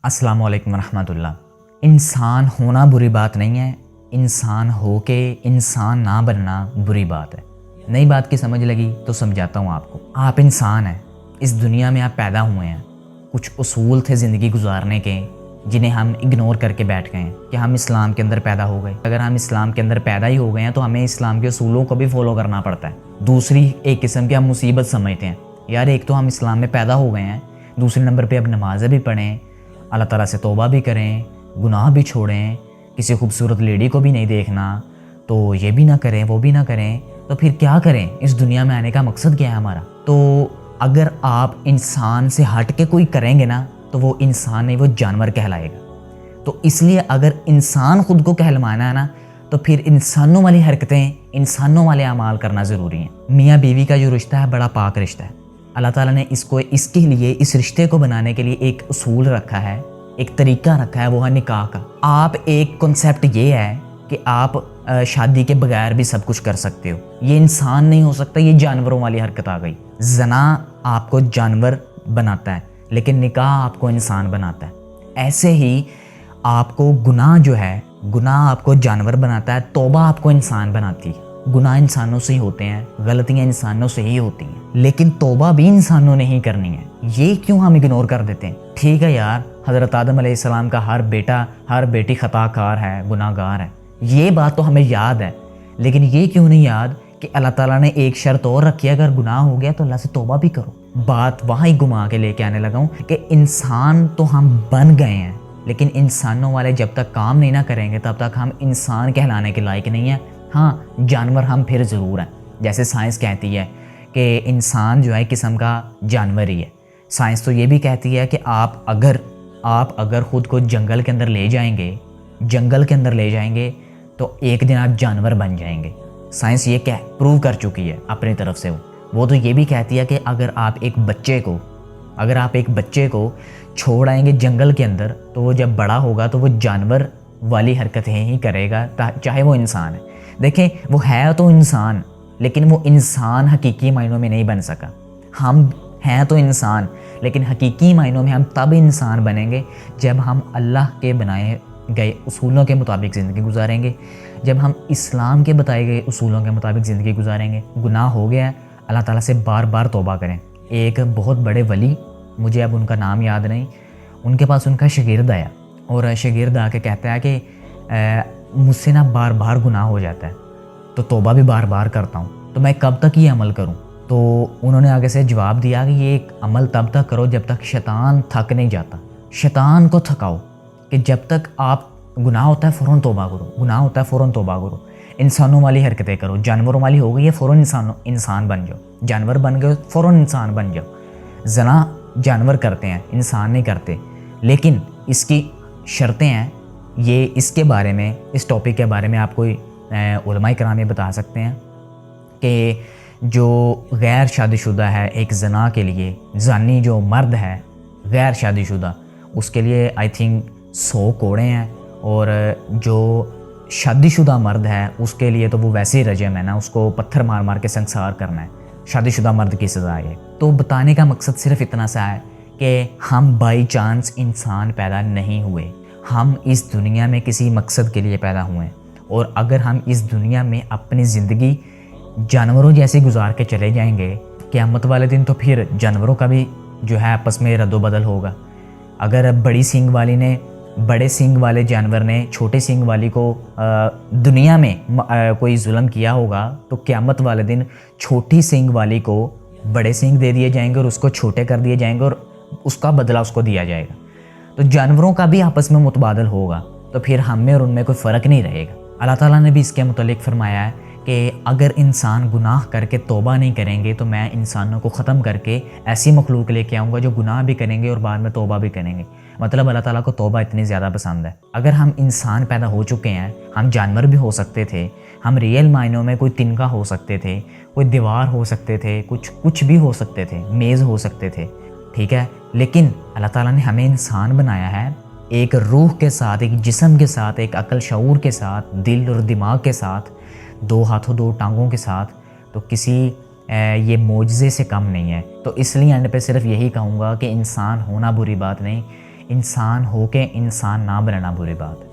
अस्सलाम वालेकुम रहमतुल्लाह। इंसान होना बुरी बात नहीं है, इंसान हो के इंसान ना बनना बुरी बात है। नई बात की समझ लगी तो समझाता हूँ आपको। आप इंसान हैं, इस दुनिया में आप पैदा हुए हैं। कुछ उसूल थे ज़िंदगी गुजारने के जिन्हें हम इग्नोर करके बैठ गए हैं कि हम इस्लाम के अंदर पैदा हो गए। अगर हम इस्लाम के अंदर पैदा ही हो गए हैं तो हमें इस्लाम के उसूलों को भी फॉलो करना पड़ता है। दूसरी एक किस्म की हम मुसीबत समझते हैं, यार एक तो हम इस्लाम में पैदा हो गए हैं, दूसरे नंबर पे अब नमाज़ें भी पढ़ें, अल्लाह ताला से तौबा भी करें, गुनाह भी छोड़ें, किसी खूबसूरत लेडी को भी नहीं देखना, तो ये भी ना करें वो भी ना करें, तो फिर क्या करें? इस दुनिया में आने का मकसद क्या है हमारा? तो अगर आप इंसान से हट के कोई करेंगे ना तो वो इंसान नहीं, वो जानवर कहलाएगा। तो इसलिए अगर इंसान खुद को कहलवाना है ना तो फिर इंसानों वाली हरकतें, इंसानों वाले अमाल करना ज़रूरी है। मियाँ बीवी का जो रिश्ता है बड़ा पाक रिश्ता है। अल्लाह ताला ने इसके लिए, इस रिश्ते को बनाने के लिए एक उसूल रखा है, एक तरीका रखा है, वो है निकाह का। आप एक कॉन्सेप्ट ये है कि आप शादी के बगैर भी सब कुछ कर सकते हो। ये इंसान नहीं हो सकता, ये जानवरों वाली हरकत आ गई। ज़ना आपको जानवर बनाता है लेकिन निकाह आपको इंसान बनाता है। ऐसे ही आपको गुनाह जो है, गुनाह आपको जानवर बनाता है, तौबा आपको इंसान बनाती है। गुनाह इंसानों से ही होते हैं, गलतियां इंसानों से ही होती हैं, लेकिन तौबा भी इंसानों ने ही करनी है। ये क्यों हम इग्नोर कर देते हैं? ठीक है यार, हज़रत आदम अलैहिस्सलाम का हर बेटा हर बेटी खताकार है, गुनाहगार है, ये बात तो हमें याद है। लेकिन ये क्यों नहीं याद कि अल्लाह ताला ने एक शर्त और रखी है, अगर गुनाह हो गया तो अल्लाह से तौबा भी करो। बात वहाँ ही घुमा के लेके आने लगा हूँ कि इंसान तो हम बन गए हैं, लेकिन इंसानों वाले जब तक काम नहीं ना करेंगे तब तक हम इंसान कहलाने के लायक नहीं है। हाँ, जानवर हम फिर ज़रूर हैं। जैसे साइंस कहती है कि इंसान जो है किस्म का जानवर ही है। साइंस तो ये भी कहती है कि आप अगर ख़ुद को जंगल के अंदर ले जाएंगे तो एक दिन आप जानवर बन जाएंगे। साइंस ये प्रूव कर चुकी है अपनी तरफ से। वो तो ये भी कहती है कि अगर आप एक बच्चे को छोड़ आएंगे जंगल के अंदर तो वो जब बड़ा होगा तो वो जानवर वाली हरकतें ही करेगा, चाहे वो इंसान है। देखें, वो है तो इंसान, लेकिन वो इंसान हकीकी मायनों में नहीं बन सका। हम हैं तो इंसान, लेकिन हकीकी मायनों में हम तब इंसान बनेंगे जब हम अल्लाह के बनाए गए उसूलों के मुताबिक ज़िंदगी गुजारेंगे, जब हम इस्लाम के बताए गए उसूलों के मुताबिक ज़िंदगी गुजारेंगे। गुनाह हो गया है, अल्लाह ताला से बार बार तौबा करें। एक बहुत बड़े वली, मुझे अब उनका नाम याद नहीं, उनके पास उनका शागिर्द आया और शागिर्द आके कहता है कि मुझसे ना बार बार गुनाह हो जाता है, तो तौबा भी बार बार करता हूँ, तो मैं कब तक ये अमल करूँ? तो उन्होंने आगे से जवाब दिया कि ये एक अमल तब तक करो जब तक शैतान थक नहीं जाता। शैतान को थकाओ कि जब तक आप गुनाह होता है फ़ौरन तौबा करो, गुनाह होता है फ़ौरन तौबा करो। इंसानों वाली हरकतें करो, जानवरों वाली हो गई है फ़ौरन इंसान बन जाओ, जानवर बन गए फ़ौरन इंसान बन जाओ। ज़ना जानवर करते हैं, इंसान नहीं करते, लेकिन इसकी शर्तें हैं। ये इसके बारे में, इस टॉपिक के बारे में आपको उलमाए कराम ये बता सकते हैं कि जो गैर शादीशुदा है, एक ज़ना के लिए, ज़ानी जो मर्द है गैर शादीशुदा, उसके लिए आई थिंक 100 कोड़े हैं, और जो शादीशुदा मर्द है उसके लिए तो वो वैसे ही रजम है ना, उसको पत्थर मार मार के संसार करना है। शादीशुदा मर्द की सज़ा है। तो बताने का मकसद सिर्फ इतना सा है कि हम बाई चांस इंसान पैदा नहीं हुए, हम इस दुनिया में किसी मकसद के लिए पैदा हुए। और अगर हम इस दुनिया में अपनी ज़िंदगी जानवरों जैसे गुजार के चले जाएंगे, क़यामत वाले दिन तो फिर जानवरों का भी जो है आपस में रद्दो-बदल होगा। अगर बड़े सींग वाले जानवर ने छोटे सींग वाली को दुनिया में कोई जुल्म किया होगा तो क़यामत वाले दिन छोटी सींग वाली को बड़े सींग दे दिए जाएंगे और उसको छोटे कर दिए जाएंगे और उसका बदला उसको दिया जाएगा। तो जानवरों का भी आपस में मुतबादल होगा, तो फिर हम में और उनमें कोई फ़र्क नहीं रहेगा। अल्लाह ताला ने भी इसके मुतालिक फरमाया है कि अगर इंसान गुनाह करके तौबा नहीं करेंगे तो मैं इंसानों को ख़त्म करके ऐसी मखलूक लेके आऊँगा जो गुनाह भी करेंगे और बाद में तौबा भी करेंगे। मतलब अल्लाह ताला को तौबा इतनी ज़्यादा पसंद है। अगर हम इंसान पैदा हो चुके हैं, हम जानवर भी हो सकते थे, हम रियल मायनों में कोई तिनका हो सकते थे, कोई दीवार हो सकते थे, कुछ भी हो सकते थे, मेज़ हो सकते थे, ठीक है, लेकिन अल्लाह ताला ने हमें इंसान बनाया है एक रूह के साथ, एक जिस्म के साथ, एक अक्ल शऊर के साथ, दिल और दिमाग के साथ, 2 हाथों 2 टांगों के साथ। तो किसी ये मोजज़े से कम नहीं है। तो इसलिए एंड पे सिर्फ यही कहूँगा कि इंसान होना बुरी बात नहीं, انسان ہو کے انسان نہ بننا بری بات ہے۔